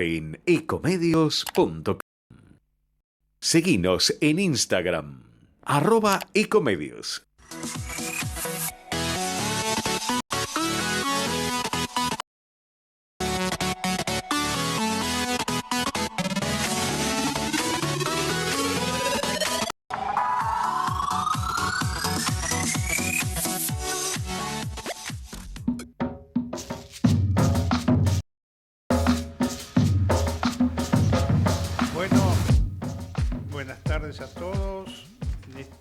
en ecomedios.com. Seguinos en Instagram, @ecomedios. Buenas tardes a todos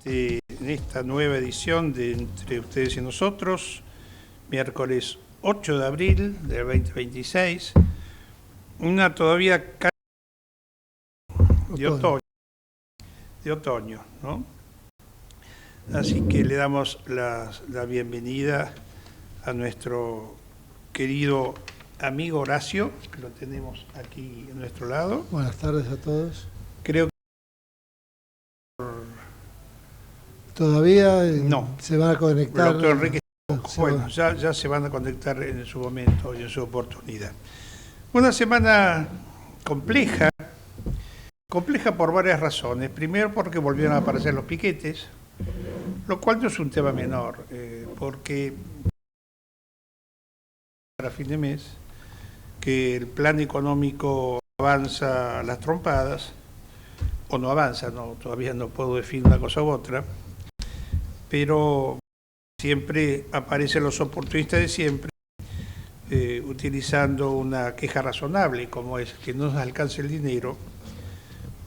en esta nueva edición de Entre Ustedes y Nosotros, miércoles 8 de abril del 2026, una todavía de otoño, ¿no? Así que le damos la bienvenida a nuestro querido amigo Horacio, que lo tenemos aquí a nuestro lado. Buenas tardes a todos. Creo que todavía no se van a conectar. El doctor Enrique, bueno, ya se van a conectar en su momento y en su oportunidad. Una semana compleja por varias razones. Primero, porque volvieron a aparecer los piquetes, lo cual no es un tema menor, porque para fin de mes que el plan económico avanza a las trompadas, o no avanza, todavía no puedo definir una cosa u otra, pero siempre aparecen los oportunistas de siempre, utilizando una queja razonable, como es que no nos alcance el dinero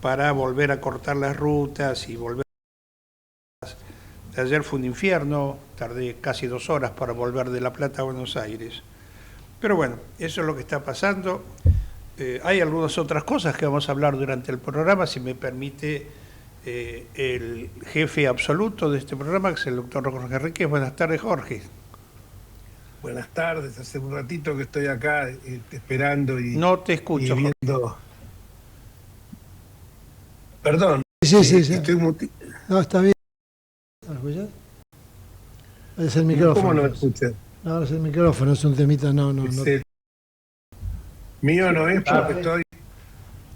para volver a cortar las rutas y volver. Ayer fue un infierno, tardé casi 2 horas para volver de La Plata a Buenos Aires. Pero bueno, eso es lo que está pasando. Hay algunas otras cosas que vamos a hablar durante el programa, si me permite el jefe absoluto de este programa, que es el doctor Jorge Enríquez. Buenas tardes, Jorge. Buenas tardes, hace un ratito que estoy acá esperando y... No te escucho, y viendo... Perdón. Sí. Estoy No, está bien. ¿Me escuchas? Es el micrófono. ¿Cómo no me escuchas? No, es el micrófono, es un temita, no. Mío no es porque estoy...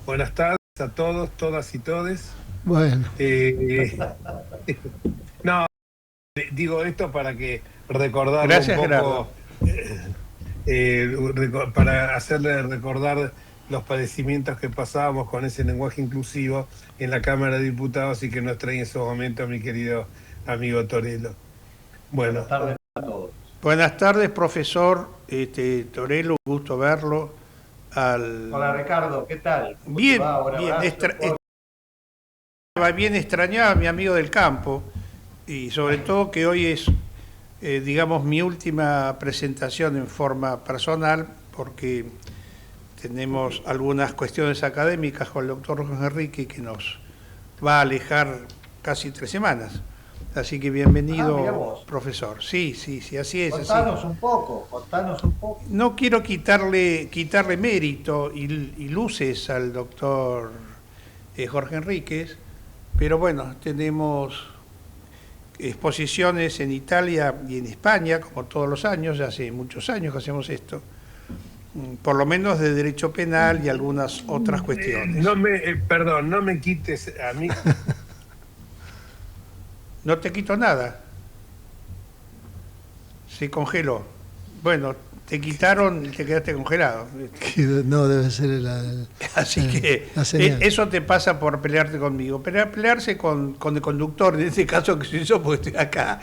Buenas tardes a todos, todas y todes. Bueno. No, digo esto para que recordar un poco, para hacerle recordar los padecimientos que pasábamos con ese lenguaje inclusivo en la Cámara de Diputados y que nos trae en ese momento mi querido amigo Torello. Bueno. Buenas tardes a todos. Buenas tardes, profesor Torello, un gusto verlo. Hola Ricardo, ¿qué tal? Bien, bien extrañaba a mi amigo del campo, y sobre todo que hoy es, digamos, mi última presentación en forma personal, porque tenemos algunas cuestiones académicas con el doctor Jorge Enrique que nos va a alejar casi 3 semanas. Así que bienvenido, profesor. Sí, así es. Contanos un poco. No quiero quitarle mérito y luces al doctor Jorge Enríquez, pero bueno, tenemos exposiciones en Italia y en España, como todos los años, ya hace muchos años que hacemos esto, por lo menos de derecho penal y algunas otras cuestiones. Perdón, no me quites a mí... No te quito nada. Se congeló. Bueno, te quitaron y te quedaste congelado. No, debe ser Así que eso te pasa por pelearte conmigo. Pelearse con el conductor, en este caso que soy yo, porque estoy acá,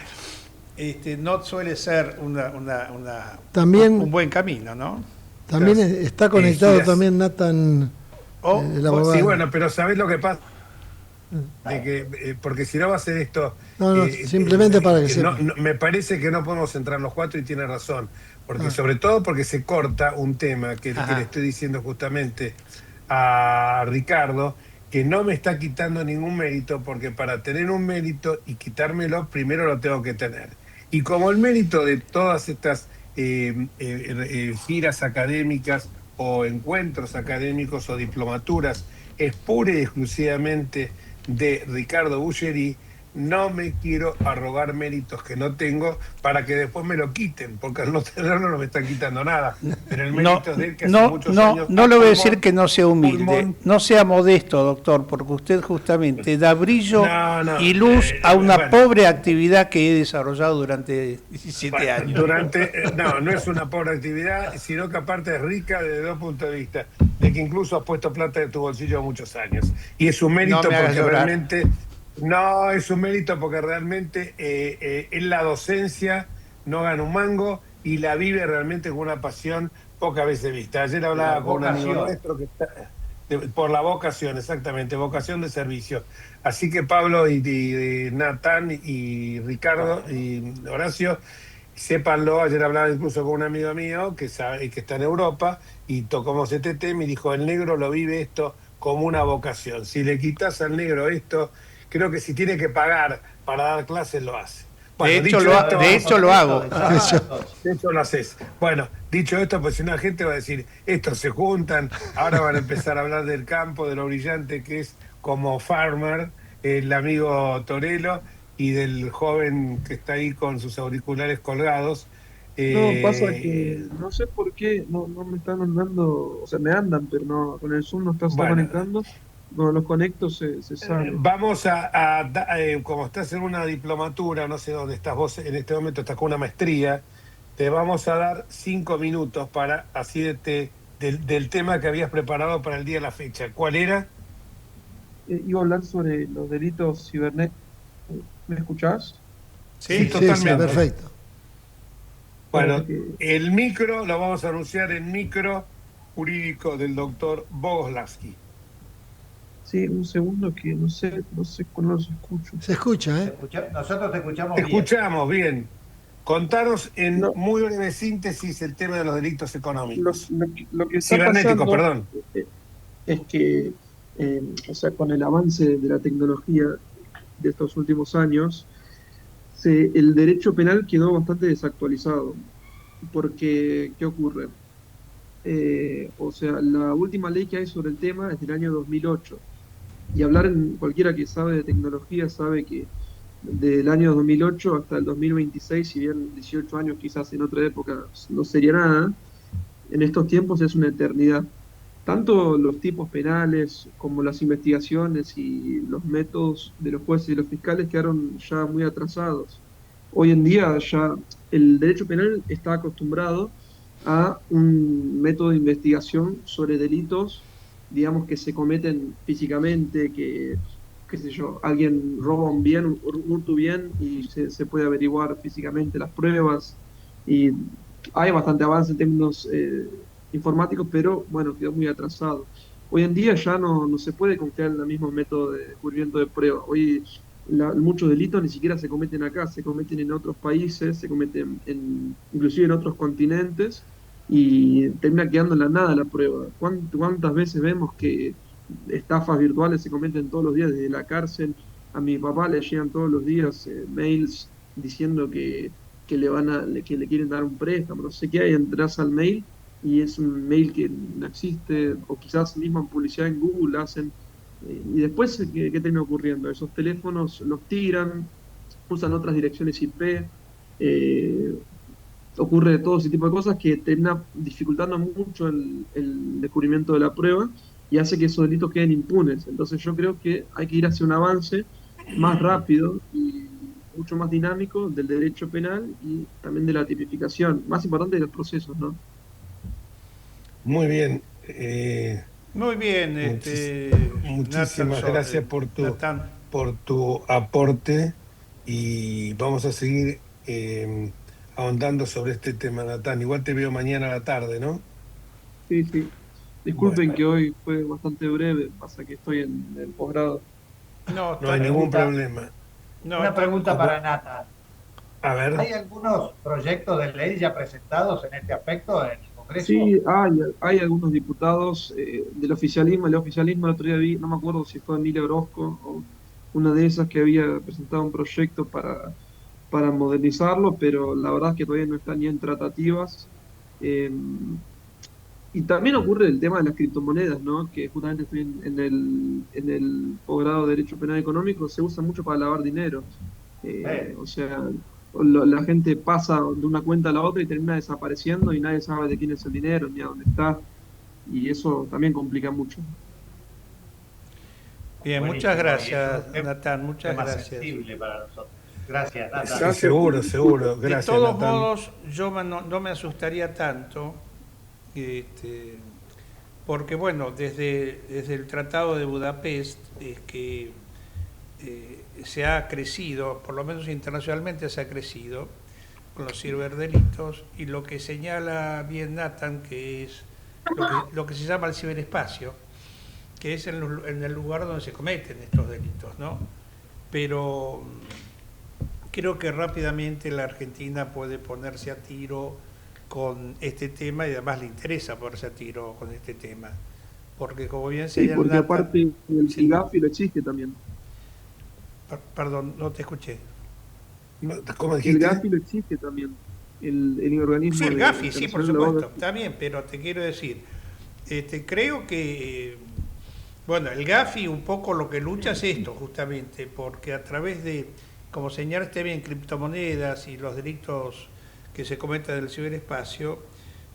no suele ser un buen camino, ¿no? También está conectado también Nathan, el abogado. Sí, bueno, pero ¿sabés lo que pasa? Porque si no va a ser esto... simplemente para que sepa. Me parece que no podemos entrar los 4 y tiene razón. Porque sobre todo porque se corta un tema que le estoy diciendo justamente a Ricardo, que no me está quitando ningún mérito, porque para tener un mérito y quitármelo, primero lo tengo que tener. Y como el mérito de todas estas giras académicas o encuentros académicos o diplomaturas es pura y exclusivamente de Ricardo Bulleri, no me quiero arrogar méritos que no tengo para que después me lo quiten, porque al no tenerlo no me están quitando nada. Pero el mérito es de él que hace muchos años... No le voy a decir que no sea humilde, no sea modesto, doctor, porque usted justamente da brillo y luz a una pobre actividad que he desarrollado durante 17 años. No es una pobre actividad, sino que aparte es rica desde dos puntos de vista, de que incluso has puesto plata de tu bolsillo muchos años. Y es un mérito porque realmente... No, es un mérito porque realmente en la docencia no gana un mango y la vive realmente con una pasión pocas veces vista. Ayer hablaba con un amigo nuestro que está... por la vocación, exactamente, vocación de servicio. Así que Pablo y Natán y Ricardo y Horacio, sépanlo. Ayer hablaba incluso con un amigo mío que sabe que está en Europa y tocamos este tema y dijo, el negro lo vive esto como una vocación. Si le quitas al negro esto, creo que si tiene que pagar para dar clases lo hace. Bueno, de hecho lo hago. De hecho lo haces. Bueno, dicho esto, pues si una gente va a decir, estos se juntan, ahora van a empezar a hablar del campo, de lo brillante que es como farmer, el amigo Torello, y del joven que está ahí con sus auriculares colgados. No, pasa que no sé por qué no me están andando, o sea, me andan, pero no, con el Zoom no está conectando. Cuando los conecto se sale. Vamos como estás en una diplomatura, no sé dónde estás vos, en este momento estás con una maestría, te vamos a dar 5 minutos para así del tema que habías preparado para el día de la fecha. ¿Cuál era? Iba a hablar sobre los delitos cibernéticos. ¿Me escuchás? Sí, totalmente. Sí, perfecto. Bueno, el micro lo vamos a anunciar en micro jurídico del doctor Bogoslavsky. Sí, un segundo que no sé cuándo los escucho. Se escucha, ¿eh? Nosotros te escuchamos bien. Escuchamos bien. Contanos en muy breve síntesis el tema de los delitos económicos. Lo que está pasando perdón. Es que, o sea, con el avance de la tecnología de estos últimos años, el derecho penal quedó bastante desactualizado. Porque, ¿qué ocurre? O sea, la última ley que hay sobre el tema es del año 2008. Y cualquiera que sabe de tecnología sabe que del año 2008 hasta el 2026, si bien 18 años quizás en otra época no sería nada, en estos tiempos es una eternidad. Tanto los tipos penales como las investigaciones y los métodos de los jueces y los fiscales quedaron ya muy atrasados. Hoy en día ya el derecho penal está acostumbrado a un método de investigación sobre delitos, digamos, que se cometen físicamente, qué sé yo, alguien roba un bien, hurta un bien y se puede averiguar físicamente las pruebas, y hay bastante avance en términos informáticos, pero bueno, quedó muy atrasado. Hoy en día ya no se puede confiar en el mismo método de descubrimiento de pruebas. Hoy muchos delitos ni siquiera se cometen acá, se cometen en otros países, se cometen inclusive en otros continentes, y termina quedando en la nada la prueba. ¿Cuántas veces vemos que estafas virtuales se cometen todos los días desde la cárcel? A mi papá le llegan todos los días mails diciendo que le quieren dar un préstamo, no sé qué hay, entras al mail y es un mail que no existe, o quizás misma publicidad en Google hacen. Y después, ¿qué termina ocurriendo? Esos teléfonos los tiran, usan otras direcciones IP, ocurre todo ese tipo de cosas que termina dificultando mucho el descubrimiento de la prueba y hace que esos delitos queden impunes. Entonces yo creo que hay que ir hacia un avance más rápido y mucho más dinámico del derecho penal y también de la tipificación, más importante de los procesos, ¿no? Muy bien. Muy bien. Muchísimas gracias por tu aporte y vamos a seguir ahondando sobre este tema, Natán. Igual te veo mañana a la tarde, ¿no? Sí. Disculpen que hoy fue bastante breve, pasa que estoy en el posgrado. No hay ningún problema. Una pregunta para Nata. A ver. ¿Hay algunos proyectos de ley ya presentados en este aspecto en el Congreso? Sí, hay algunos diputados del oficialismo. El oficialismo el otro día vi, no me acuerdo si fue Emilia Orozco o una de esas, que había presentado un proyecto para modernizarlo, pero la verdad es que todavía no está ni en tratativas. Y también ocurre el tema de las criptomonedas, ¿no? Que justamente estoy en el posgrado de Derecho Penal Económico, se usa mucho para lavar dinero. O sea, la gente pasa de una cuenta a la otra y termina desapareciendo y nadie sabe de quién es el dinero ni a dónde está. Y eso también complica mucho. Bien, Buenísimo, muchas y gracias, es un Natán, muchas tema gracias. sensible para nosotros. Gracias, Nata. Gracias Seguro, por- seguro. De Gracias, todos Natán. modos, yo no me asustaría tanto, este, porque bueno, desde el Tratado de Budapest es que se ha crecido, por lo menos internacionalmente se ha crecido con los ciberdelitos, y lo que señala bien Nathan, que es lo que se llama el ciberespacio, que es en el lugar donde se cometen estos delitos, ¿no? Pero creo que rápidamente la Argentina puede ponerse a tiro con este tema, y además le interesa ponerse a tiro con este tema, porque como bien Sí, señala porque Nathan, aparte el sí, Gafi lo existe también. perdón, no te escuché. ¿Cómo El dijiste? Gafi lo existe también. El organismo Sí, el Gafi, sí, por internacional de lavado supuesto, está bien, pero te quiero decir, creo que, bueno, el Gafi un poco lo que lucha es esto, justamente, porque a través de, como señalaste bien, criptomonedas y los delitos que se cometen en el ciberespacio,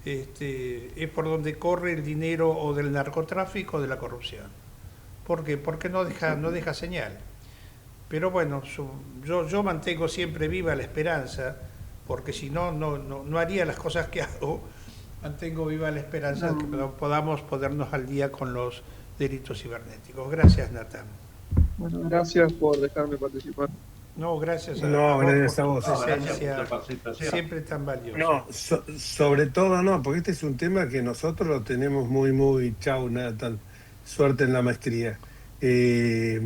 es por donde corre el dinero o del narcotráfico o de la corrupción. ¿Por qué? Porque no deja señal. Pero bueno, yo mantengo siempre viva la esperanza, porque si no, no haría las cosas que hago. Mantengo viva la esperanza de que No, podamos ponernos al día con los delitos cibernéticos. Gracias, Natán. bueno, gracias por dejarme participar. No, gracias No, a vos gracias a por vos. tu No, gracias por presencia, tu participación. siempre tan valiosa. No, sobre todo no, porque este es un tema que nosotros lo tenemos muy, muy, chau, Nathan, suerte en la maestría. Eh,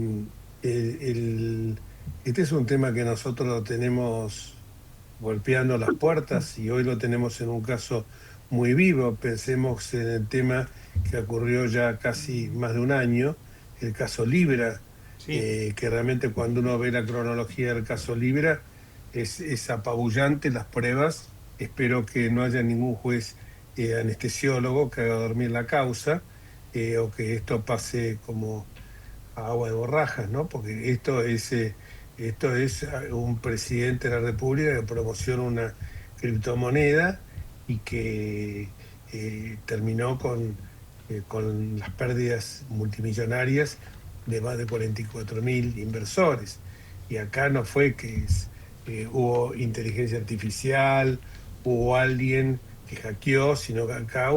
este es un tema que nosotros lo tenemos golpeando las puertas y hoy lo tenemos en un caso muy vivo. Pensemos en el tema que ocurrió ya casi más de un año, el caso Libra, Sí, que realmente cuando uno ve la cronología del caso Libra es apabullante las pruebas. Espero que no haya ningún juez anestesiólogo que haga dormir la causa o que esto pase como agua de borrajas, ¿no? Porque esto es un presidente de la República que promociona una criptomoneda y que terminó con las pérdidas multimillonarias de más de 44.000 inversores. Y acá no fue que hubo inteligencia artificial, hubo alguien que hackeó, sino que acá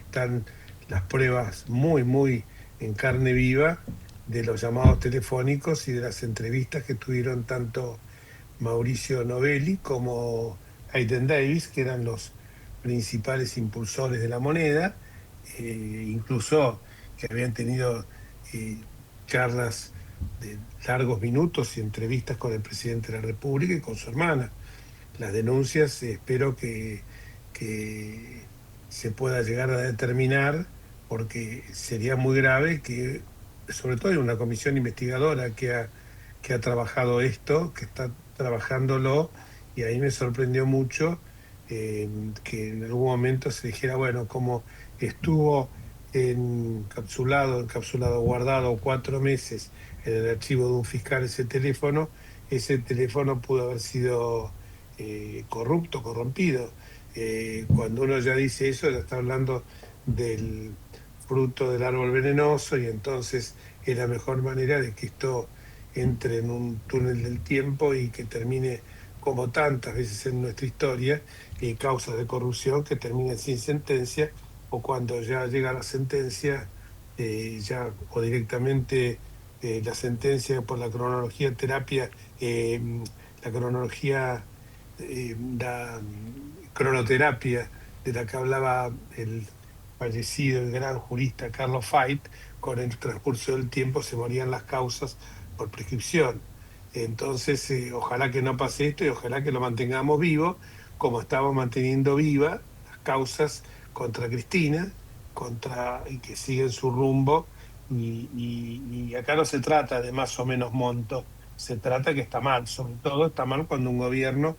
están las pruebas muy, muy en carne viva de los llamados telefónicos y de las entrevistas que tuvieron tanto Mauricio Novelli como Hayden Davis, que eran los principales impulsores de la moneda, incluso que habían tenido eh, charlas de largos minutos y entrevistas con el presidente de la República y con su hermana. Las denuncias espero que se pueda llegar a determinar, porque sería muy grave que, sobre todo hay una comisión investigadora que ha trabajado esto, que está trabajándolo, y ahí me sorprendió mucho que en algún momento se dijera, bueno, como estuvo encapsulado, guardado 4 meses en el archivo de un fiscal ese teléfono pudo haber sido corrupto, corrompido. Cuando uno ya dice eso, ya está hablando del fruto del árbol venenoso y entonces es la mejor manera de que esto entre en un túnel del tiempo y que termine como tantas veces en nuestra historia, causas de corrupción que terminan sin sentencia o cuando ya llega la sentencia, ya o directamente la sentencia por la cronología terapia, la cronología, la cronoterapia de la que hablaba el fallecido, el gran jurista Carlos Fait, con el transcurso del tiempo se morían las causas por prescripción. Entonces, ojalá que no pase esto y ojalá que lo mantengamos vivo, como estamos manteniendo viva las causas contra Cristina, y que siguen su rumbo. Y acá no se trata de más o menos monto, se trata que está mal, sobre todo está mal cuando un gobierno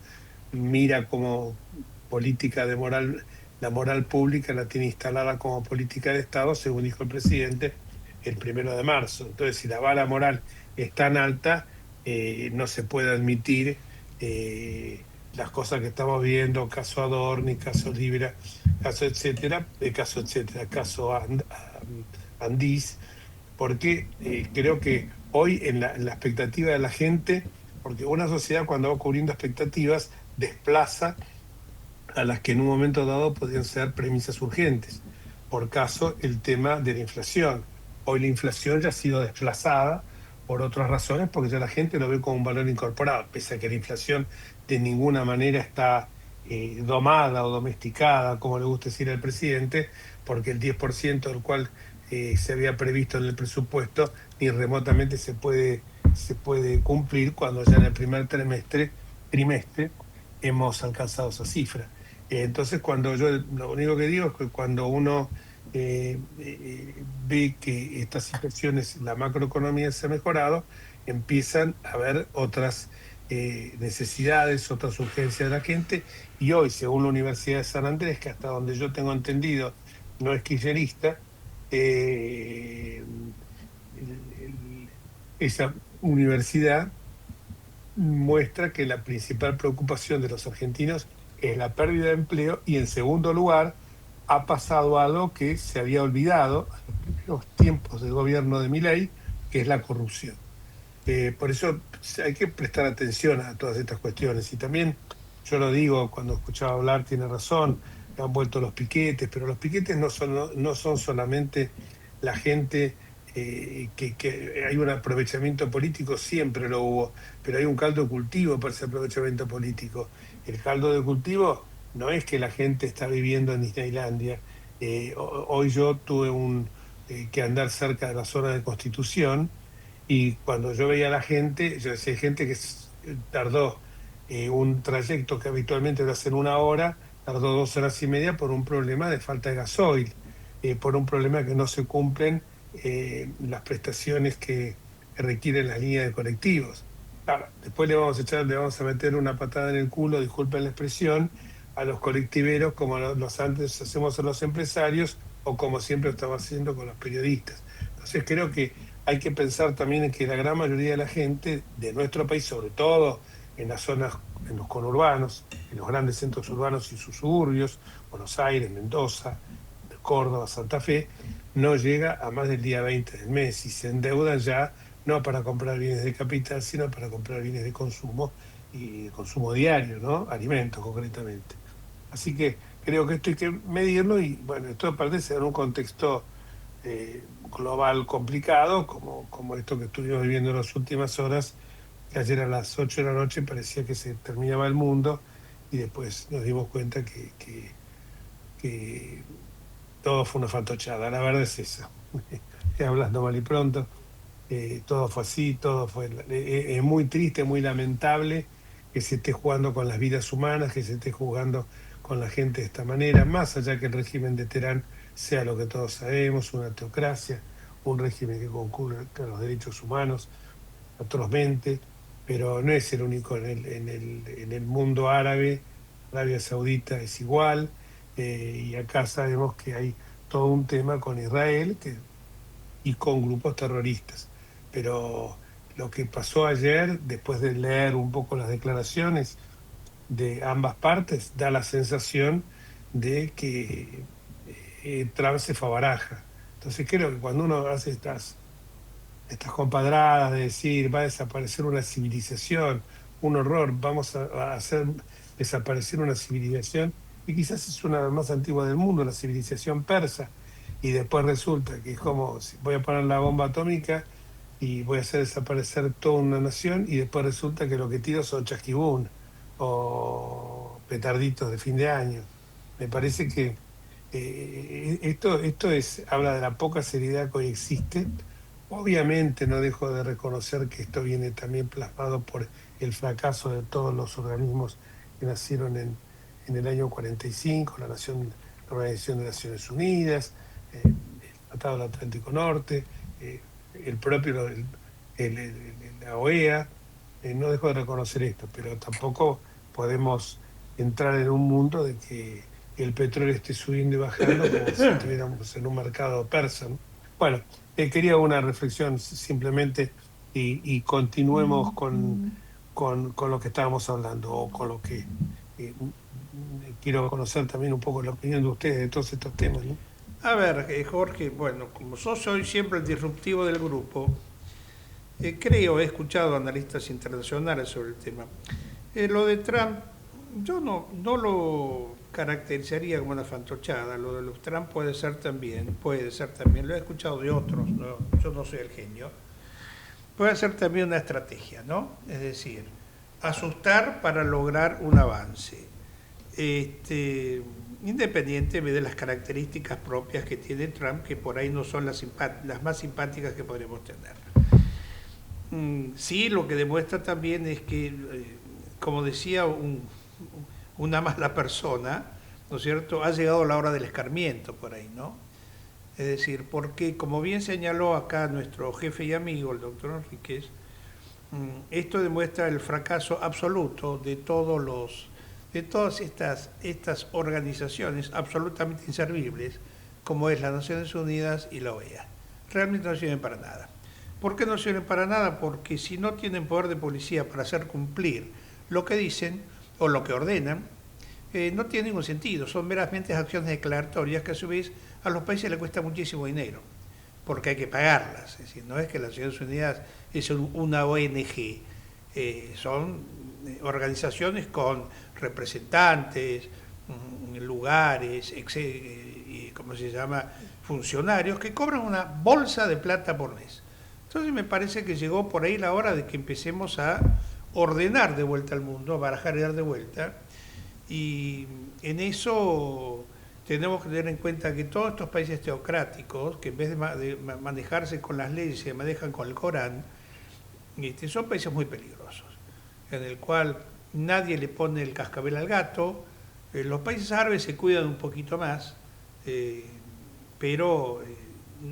mira como política de moral la moral pública la tiene instalada como política de Estado, según dijo el presidente el 1 de marzo. Entonces, si la vara moral es tan alta, no se puede admitir las cosas que estamos viendo, caso Adorni, caso Libra, caso Andís, porque creo que hoy en la expectativa de la gente, porque una sociedad cuando va cubriendo expectativas desplaza a las que en un momento dado podrían ser premisas urgentes. Por caso, el tema de la inflación. Hoy la inflación ya ha sido desplazada por otras razones, porque ya la gente lo ve como un valor incorporado, pese a que la inflación de ninguna manera está domada o domesticada, como le gusta decir al presidente, porque el 10% del cual se había previsto en el presupuesto ni remotamente se puede cumplir cuando ya en el primer trimestre hemos alcanzado esa cifra. Entonces, lo único que digo es que cuando uno ve que estas situaciones, la macroeconomía se ha mejorado, empiezan a haber otras necesidades, otras urgencias de la gente, y hoy, según la Universidad de San Andrés, que hasta donde yo tengo entendido no es kirchnerista, esa universidad muestra que la principal preocupación de los argentinos es la pérdida de empleo, y en segundo lugar ha pasado algo que se había olvidado en los tiempos del gobierno de Milei, que es la corrupción. Por eso hay que prestar atención a todas estas cuestiones. Y también, yo lo digo, cuando escuchaba hablar, tiene razón, han vuelto los piquetes, pero los piquetes no son solamente la gente que hay un aprovechamiento político, siempre lo hubo, pero hay un caldo de cultivo para ese aprovechamiento político. El caldo de cultivo no es que la gente está viviendo en Disneylandia. Hoy yo tuve que andar cerca de la zona de Constitución, y cuando yo veía a la gente, yo decía, hay gente que tardó un trayecto que habitualmente lo hace en 1 hora, tardó 2 horas y media por un problema de falta de gasoil, por un problema que no se cumplen las prestaciones que requieren las líneas de colectivos. Claro, después le vamos a meter una patada en el culo, disculpen la expresión, a los colectiveros, como los antes hacemos a los empresarios, o como siempre estamos haciendo con los periodistas. Entonces creo que hay que pensar también en que la gran mayoría de la gente de nuestro país, sobre todo en las zonas, en los conurbanos, en los grandes centros urbanos y sus suburbios, Buenos Aires, Mendoza, Córdoba, Santa Fe, no llega a más del día 20 del mes, y se endeudan ya no para comprar bienes de capital, sino para comprar bienes de consumo, y de consumo diario, ¿no? Alimentos concretamente. Así que creo que esto hay que medirlo, y bueno, esto parece en un contexto global complicado, como esto que estuvimos viviendo en las últimas horas, que ayer a las 8 de la noche parecía que se terminaba el mundo, y después nos dimos cuenta que todo fue una fantochada. La verdad es esa. Hablando mal y pronto, todo fue así, es muy triste, muy lamentable que se esté jugando con las vidas humanas, que se esté jugando con la gente de esta manera, más allá que el régimen de Teherán sea lo que todos sabemos, una teocracia, un régimen que conculca los derechos humanos atrozmente, pero no es el único en el mundo árabe. Arabia Saudita es igual, y acá sabemos que hay todo un tema con Israel y con grupos terroristas. Pero lo que pasó ayer, después de leer un poco las declaraciones de ambas partes, da la sensación de que Trump se fue a baraja. Entonces creo que cuando uno hace estas compadradas de decir va a desaparecer una civilización, un horror, vamos a hacer desaparecer una civilización, y quizás es una de las más antiguas del mundo, la civilización persa, y después resulta que es como si voy a poner la bomba atómica y voy a hacer desaparecer toda una nación, y después resulta que lo que tiro son chasquibún o petarditos de fin de año. Me parece que esto habla de la poca seriedad que hoy existe. Obviamente no dejo de reconocer que esto viene también plasmado por el fracaso de todos los organismos que nacieron en el año 45, la Organización de Naciones Unidas, el Tratado del Atlántico Norte, el propio la OEA. No dejo de reconocer esto, pero tampoco podemos entrar en un mundo de que el petróleo esté subiendo y bajando como si estuviéramos en un mercado persa, ¿no? Bueno, quería una reflexión simplemente y continuemos con lo que estábamos hablando o con lo que quiero conocer también un poco la opinión de ustedes de todos estos temas, ¿no? A ver, Jorge, bueno, como yo soy siempre el disruptivo del grupo, he escuchado analistas internacionales sobre el tema. Lo de Trump, yo no lo caracterizaría como una fantochada. Lo de los Trump puede ser también, lo he escuchado de otros, ¿no? Yo no soy el genio. Puede ser también una estrategia, ¿no? Es decir, asustar para lograr un avance. Independiente de las características propias que tiene Trump, que por ahí no son las más simpáticas que podremos tener. Sí, lo que demuestra también es que, como decía una mala persona, ¿no es cierto?, ha llegado la hora del escarmiento por ahí, ¿no? Es decir, porque, como bien señaló acá nuestro jefe y amigo, el doctor Enríquez, esto demuestra el fracaso absoluto de todas estas organizaciones absolutamente inservibles, como es las Naciones Unidas y la OEA. Realmente no sirven para nada. ¿Por qué no sirven para nada? Porque si no tienen poder de policía para hacer cumplir lo que dicen o lo que ordenan, no tiene ningún sentido. Son meramente acciones declaratorias que a su vez a los países les cuesta muchísimo dinero, porque hay que pagarlas. Es decir, no es que las Naciones Unidas es una ONG, son organizaciones con representantes, lugares, ¿cómo se llama?, funcionarios que cobran una bolsa de plata por mes. Entonces me parece que llegó por ahí la hora de que empecemos a ordenar de vuelta al mundo, a barajar de vuelta, y en eso tenemos que tener en cuenta que todos estos países teocráticos, que en vez de manejarse con las leyes, se manejan con el Corán, son países muy peligrosos, en el cual nadie le pone el cascabel al gato. Los países árabes se cuidan un poquito más, pero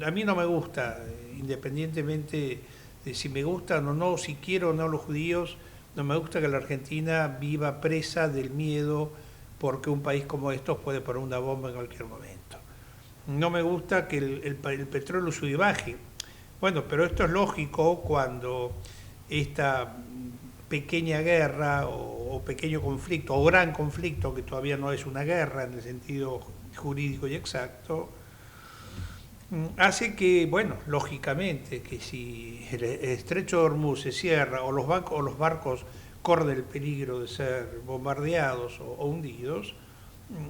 a mí no me gusta, independientemente de si me gustan o no, si quiero o no los judíos, no me gusta que la Argentina viva presa del miedo porque un país como estos puede poner una bomba en cualquier momento. No me gusta que el petróleo sube y baje. Bueno, pero esto es lógico cuando esta pequeña guerra o pequeño conflicto o gran conflicto, que todavía no es una guerra en el sentido jurídico y exacto, hace que, bueno, lógicamente, que si el estrecho de Hormuz se cierra o los barcos corren el peligro de ser bombardeados o hundidos,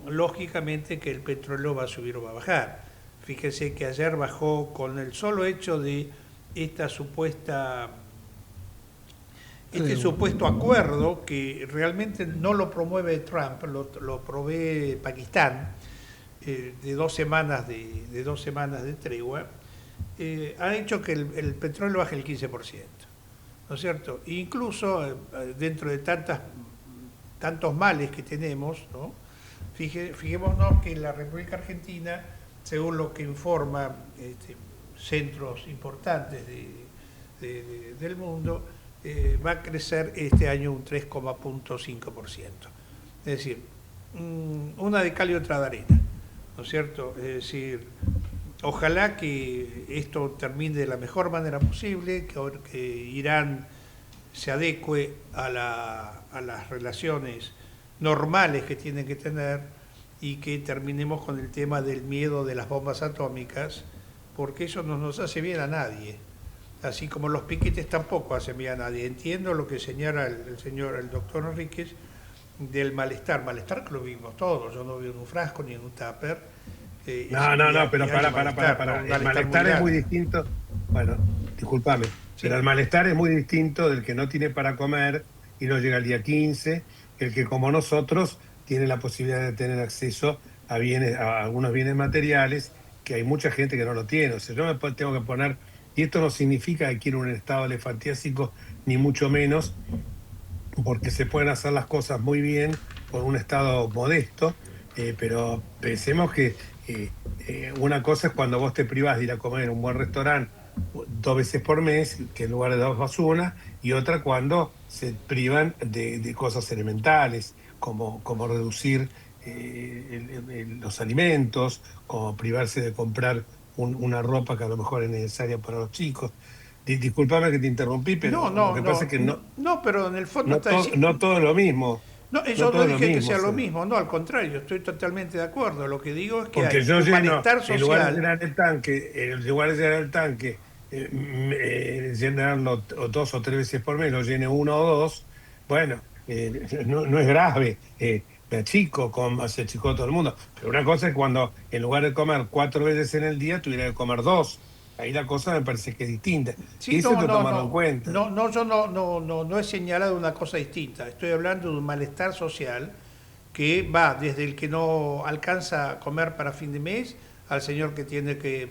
lógicamente que el petróleo va a subir o va a bajar. Fíjese que ayer bajó con el solo hecho de este supuesto acuerdo, que realmente no lo promueve Trump, lo provee Pakistán, de 2 semanas de tregua, ha hecho que el petróleo baje el 15%, ¿no es cierto? E incluso dentro de tantos males que tenemos, ¿no? Fijémonos que la República Argentina, según lo que informa centros importantes del mundo, va a crecer este año un 3,5%. Es decir, una de cal y otra de arena, ¿no es cierto? Es decir, ojalá que esto termine de la mejor manera posible, que Irán se adecue a las relaciones normales que tienen que tener, y que terminemos con el tema del miedo de las bombas atómicas, porque eso no nos hace bien a nadie, así como los piquetes tampoco hacen bien a nadie. Entiendo lo que señala el doctor Enríquez del malestar que lo vimos todos. Yo no vivo en un frasco ni en un tupper. No, pero para. El malestar es muy distinto. Bueno, discúlpame, sí. Pero el malestar es muy distinto del que no tiene para comer y no llega el día 15, el que, como nosotros, tiene la posibilidad de tener acceso a algunos bienes materiales, que hay mucha gente que no lo tiene. O sea, yo me tengo que poner, y esto no significa que quiera un estado elefantiásico, ni mucho menos, porque se pueden hacer las cosas muy bien con un estado modesto, pero pensemos que una cosa es cuando vos te privás de ir a comer en un buen restaurante 2 veces por mes, que en lugar de 2 vas una, y otra cuando se privan de cosas elementales, como reducir los alimentos, como privarse de comprar una ropa que a lo mejor es necesaria para los chicos. Discúlpame que te interrumpí, pero No, lo no, que pasa no, es que no, no, pero en el fondo no, está diciendo... no todo es lo mismo. No, No yo todo no es lo dije que mismo, sea o lo sea, mismo, no, al contrario, estoy totalmente de acuerdo. Lo que digo es que porque hay yo un lleno, malestar en lugar de social. llenar el tanque, en lugar de llenar el tanque, llenarlo 2 o 3 veces por mes, lo llene 1 o 2, bueno, no es grave, me achico, como se achicó todo el mundo. Pero una cosa es cuando en lugar de comer 4 veces en el día, tuviera que comer 2. Ahí la cosa me parece que es distinta. Sí, Y eso hay no, que no, tomarlo en no, cuenta. no, no, yo no he señalado una cosa distinta. Estoy hablando de un malestar social que va desde el que no alcanza a comer para fin de mes al señor que tiene que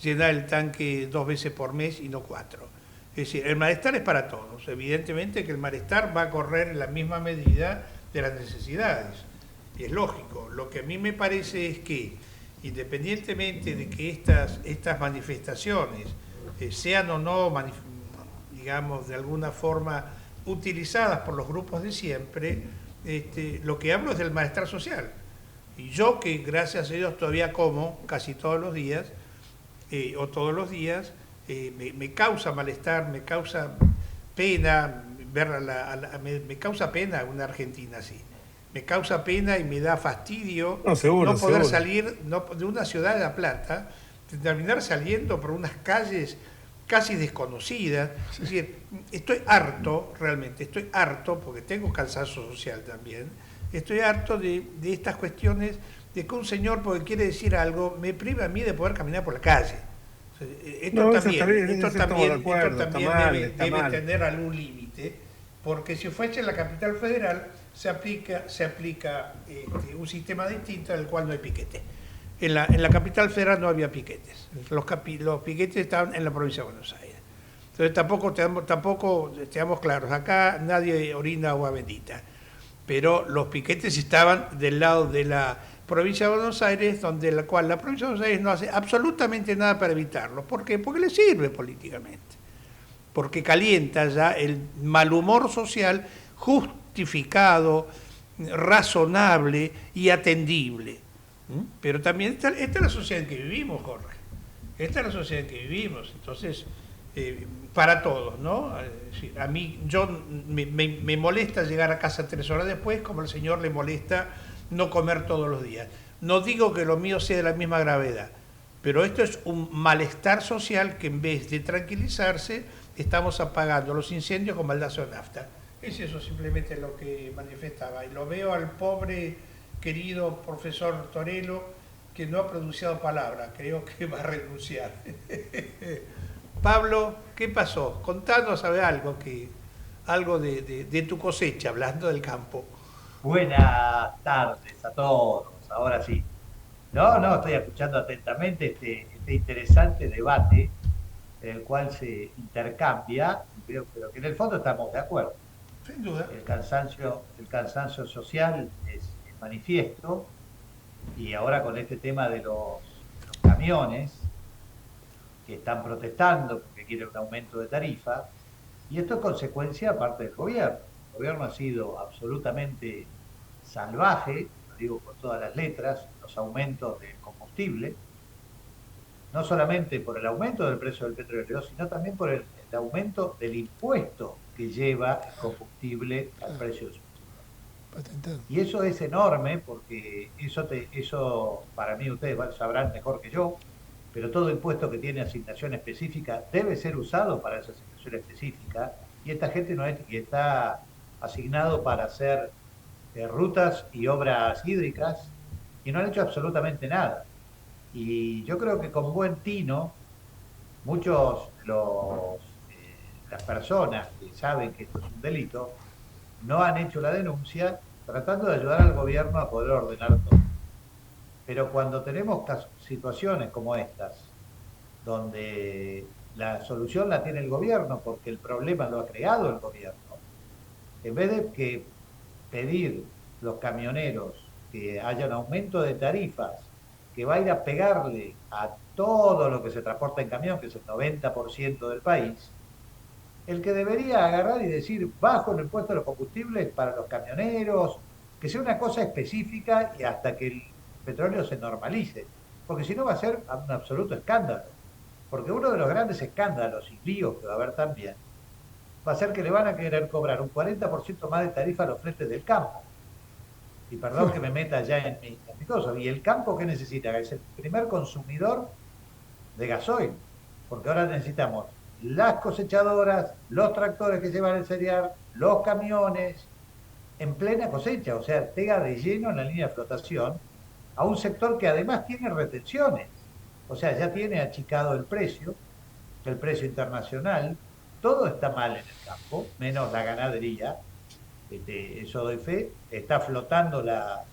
llenar el tanque 2 veces por mes y no 4. Es decir, el malestar es para todos. Evidentemente que el malestar va a correr en la misma medida de las necesidades. Y es lógico. Lo que a mí me parece es que, independientemente de que estas manifestaciones sean o no, digamos, de alguna forma utilizadas por los grupos de siempre, lo que hablo es del malestar social. Y yo, que gracias a Dios todavía como casi todos los días, o todos los días, me causa malestar, me causa pena ver me causa pena una Argentina así. Me causa pena y me da fastidio Seguro, no poder seguro. salir de una ciudad de La Plata, de terminar saliendo por unas calles casi desconocidas. Es decir, estoy harto, realmente, estoy harto, porque tengo cansancio social también, estoy harto de estas cuestiones de que un señor, porque quiere decir algo, me priva a mí de poder caminar por la calle. O sea, No, eso está bien, esto eso estamos de también, acuerdo, esto también está mal, debe, está debe mal. tener algún límite, porque si fuese en la capital federal se aplica un sistema distinto en el cual no hay piquete. En la capital federal no había piquetes. Los piquetes estaban en la provincia de Buenos Aires. Entonces tampoco estamos claros. Acá nadie orina agua bendita. Pero los piquetes estaban del lado de la provincia de Buenos Aires, donde la provincia de Buenos Aires no hace absolutamente nada para evitarlo. ¿Por qué? Porque le sirve políticamente. Porque calienta ya el mal humor social justificado, razonable y atendible. Pero también esta es la sociedad en que vivimos, Jorge. Esta es la sociedad en que vivimos. Entonces, para todos, ¿no? Es decir, a mí, me molesta llegar a casa 3 horas después, como al señor le molesta no comer todos los días. No digo que lo mío sea de la misma gravedad, pero esto es un malestar social que en vez de tranquilizarse, estamos apagando los incendios con baldazo de nafta. Es eso simplemente lo que manifestaba. Y lo veo al pobre, querido profesor Torello, que no ha pronunciado palabra. Creo que va a renunciar. Pablo, ¿qué pasó? Contanos, ¿sabe algo de tu cosecha, hablando del campo? Buenas tardes a todos, ahora sí. No, estoy escuchando atentamente este interesante debate en el cual se intercambia, pero que en el fondo estamos de acuerdo. Sin duda. El cansancio social es manifiesto, y ahora con este tema de los camiones que están protestando porque quieren un aumento de tarifa, y esto es consecuencia aparte del gobierno. El gobierno ha sido absolutamente salvaje, lo digo con todas las letras, los aumentos del combustible, no solamente por el aumento del precio del petróleo, sino también por el aumento del impuesto que lleva el combustible al precio del Patentado. Y eso es enorme, porque eso para mí ustedes sabrán mejor que yo, pero todo impuesto que tiene asignación específica debe ser usado para esa asignación específica, y esta gente no es que está asignado para hacer rutas y obras hídricas, y no han hecho absolutamente nada. Y yo creo que con buen tino, muchos las personas que saben que esto es un delito, no han hecho la denuncia, tratando de ayudar al gobierno a poder ordenar todo. Pero cuando tenemos situaciones como estas, donde la solución la tiene el gobierno porque el problema lo ha creado el gobierno, en vez de que pedir los camioneros que haya un aumento de tarifas que va a ir a pegarle a todo lo que se transporta en camión, que es el 90% del país, el que debería agarrar y decir, bajo el impuesto de los combustibles para los camioneros, que sea una cosa específica y hasta que el petróleo se normalice, porque si no va a ser un absoluto escándalo, porque uno de los grandes escándalos y líos que va a haber también va a ser que le van a querer cobrar un 40% más de tarifa a los fletes del campo. Y perdón que me meta ya en mi cosa. ¿Y el campo qué necesita? Es el primer consumidor de gasoil, porque ahora necesitamos las cosechadoras, los tractores que llevan el cereal, los camiones, en plena cosecha, o sea, pega de lleno en la línea de flotación a un sector que además tiene retenciones, o sea, ya tiene achicado el precio internacional, todo está mal en el campo, menos la ganadería, eso doy fe, está flotando la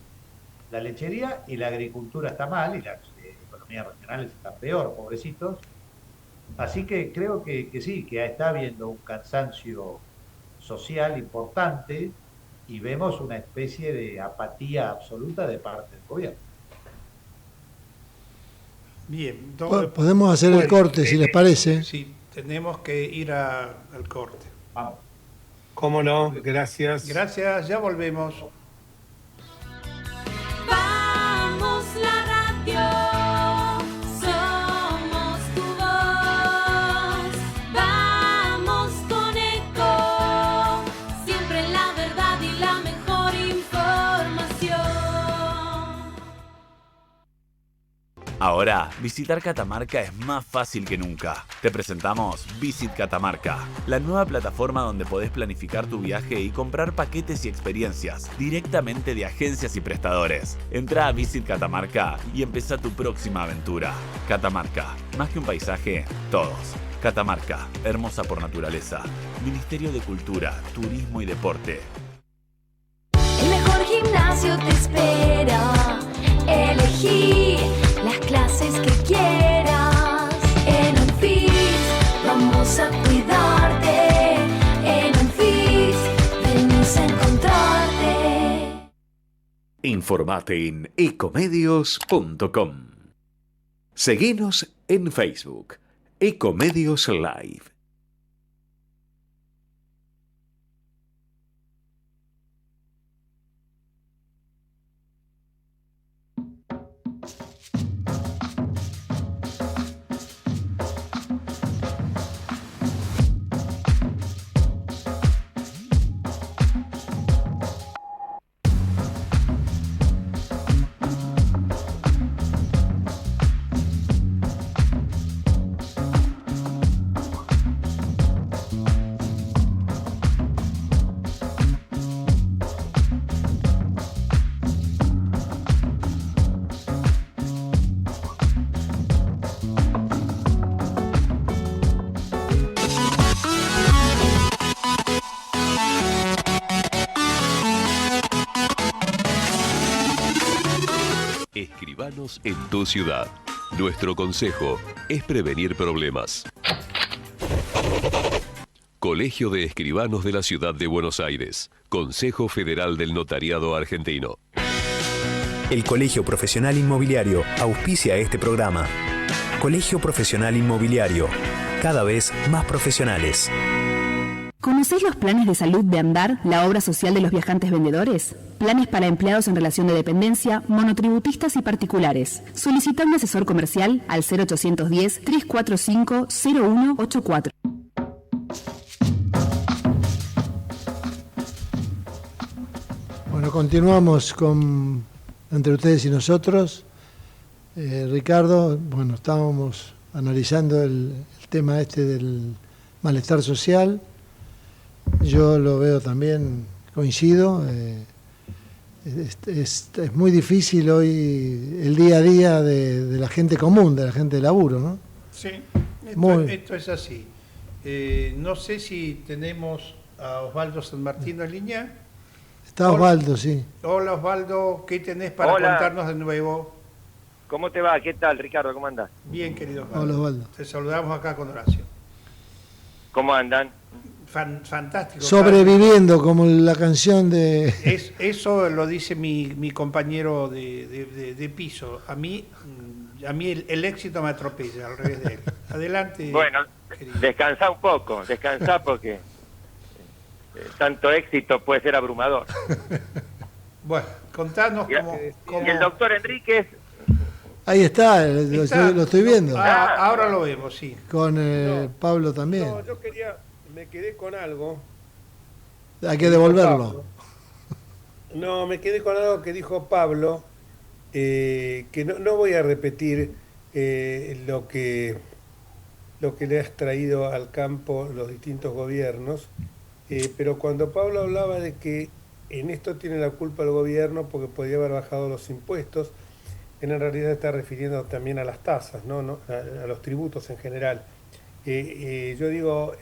lechería y la agricultura está mal y las economías regionales están peor, pobrecitos. Así que creo que sí, que está habiendo un cansancio social importante y vemos una especie de apatía absoluta de parte del gobierno. Bien. Podemos hacer el corte, si les parece. Sí, tenemos que ir al corte. Vamos. ¿Cómo no? Gracias. Gracias, ya volvemos. Vamos la radio, somos tu voz. Vamos con Eco, siempre la verdad y la mejor información. Ahora, visitar Catamarca es más fácil que nunca. Te presentamos Visit Catamarca, la nueva plataforma donde podés planificar tu viaje y comprar paquetes y experiencias directamente de agencias y prestadores. Entra a Visit Catamarca y empezá tu próxima aventura. Catamarca, más que un paisaje, todos. Catamarca, hermosa por naturaleza. Ministerio de Cultura, Turismo y Deporte. El mejor gimnasio te espera. Elegí las clases que quieras. En Anfis vamos a cuidarte. En Anfis venimos a encontrarte. Informate en ecomedios.com. Seguinos en Facebook, Ecomedios Live. Escribanos en tu ciudad. Nuestro consejo es prevenir problemas. Colegio de Escribanos de la Ciudad de Buenos Aires. Consejo Federal del Notariado Argentino. El Colegio Profesional Inmobiliario auspicia este programa. Colegio Profesional Inmobiliario, cada vez más profesionales. ¿Conocés los planes de salud de Andar, la obra social de los viajantes vendedores? Planes para empleados en relación de dependencia, monotributistas y particulares. Solicita un asesor comercial al 0810-345-0184. Bueno, continuamos con entre ustedes y nosotros. Ricardo, bueno, estábamos analizando el tema este del malestar social. Yo lo veo también, coincido. Es muy difícil hoy el día a día de la gente común, de la gente de laburo, ¿no? Sí, esto es así. No sé si tenemos a Osvaldo San Martín en línea. Está Osvaldo, sí. Hola Osvaldo, ¿qué tenés para contarnos de nuevo? ¿Cómo te va? ¿Qué tal, Ricardo? ¿Cómo andás? Bien, querido Osvaldo. Hola Osvaldo. Te saludamos acá con Horacio. ¿Cómo andan? Fantástico. Sobreviviendo, como la canción de... Eso lo dice mi compañero de piso. A mí el éxito me atropella, al revés de él. Adelante. Bueno, querido. descansá un poco, descansá porque tanto éxito puede ser abrumador. Bueno, contanos Y, cómo... y el doctor Enríquez, Ahí está, lo estoy viendo. Ahora lo vemos, sí. Con Pablo también. No, me quedé con algo. Hay que devolverlo. No, me quedé con algo que dijo Pablo, que no voy a repetir lo que le has traído al campo los distintos gobiernos, pero cuando Pablo hablaba de que en esto tiene la culpa el gobierno porque podía haber bajado los impuestos, él en realidad está refiriendo también a las tasas, ¿no? A los tributos en general. Yo digo,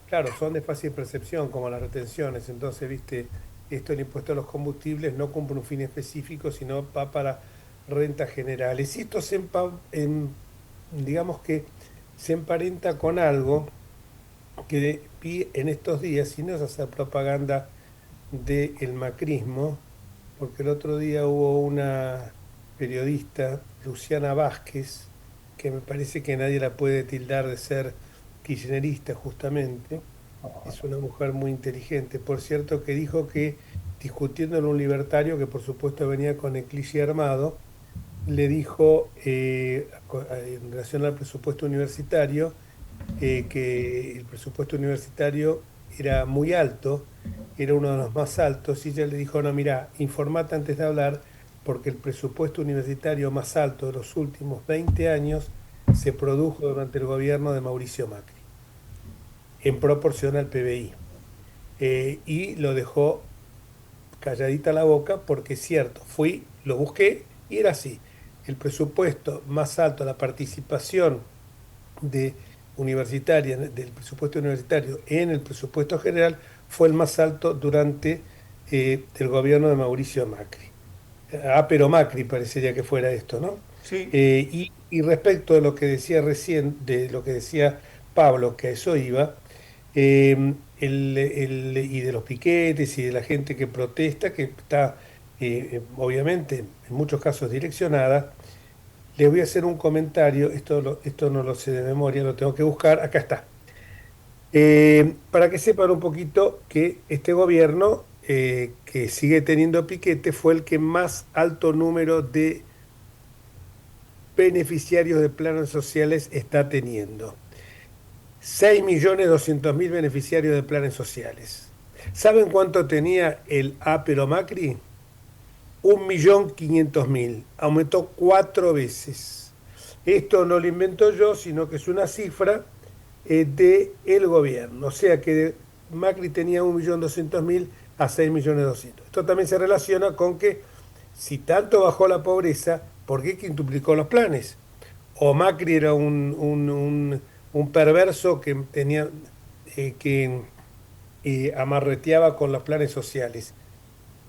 claro, son de fácil percepción como las retenciones, entonces, viste, esto el impuesto a los combustibles no cumple un fin específico, sino va para rentas generales. Y esto digamos que se emparenta con algo que vi en estos días, y no es hacer propaganda del macrismo, porque el otro día hubo una periodista, Luciana Vázquez, que me parece que nadie la puede tildar de ser kirchnerista justamente, es una mujer muy inteligente, por cierto, que dijo que, discutiendo en un libertario que por supuesto venía con el cliché armado, le dijo en relación al presupuesto universitario, que el presupuesto universitario era muy alto, era uno de los más altos, y ella le dijo, no, mira, informate antes de hablar, porque el presupuesto universitario más alto de los últimos 20 años se produjo durante el gobierno de Mauricio Macri, en proporción al PBI. Y lo dejó calladita la boca, porque es cierto, lo busqué y era así. El presupuesto más alto, la participación universitaria, del presupuesto universitario en el presupuesto general, fue el más alto durante el gobierno de Mauricio Macri. Pero Macri parecería que fuera esto, ¿no? Sí. Y respecto de lo que decía recién, de lo que decía Pablo, que a eso iba, y de los piquetes y de la gente que protesta, que está obviamente en muchos casos direccionada, les voy a hacer un comentario, esto no lo sé de memoria, lo tengo que buscar, acá está. Para que sepan un poquito que este gobierno, que sigue teniendo piquete, fue el que más alto número de beneficiarios de planes sociales está teniendo. 6.200.000 beneficiarios de planes sociales. ¿Saben cuánto tenía el pero Macri? 1.500.000. Aumentó 4 veces. Esto no lo invento yo, sino que es una cifra del gobierno. O sea que Macri tenía 1.200.000 a 6.200.000. Esto también se relaciona con que si tanto bajó la pobreza, ¿por qué quintuplicó los planes? O Macri era un perverso que tenía que amarreteaba con los planes sociales.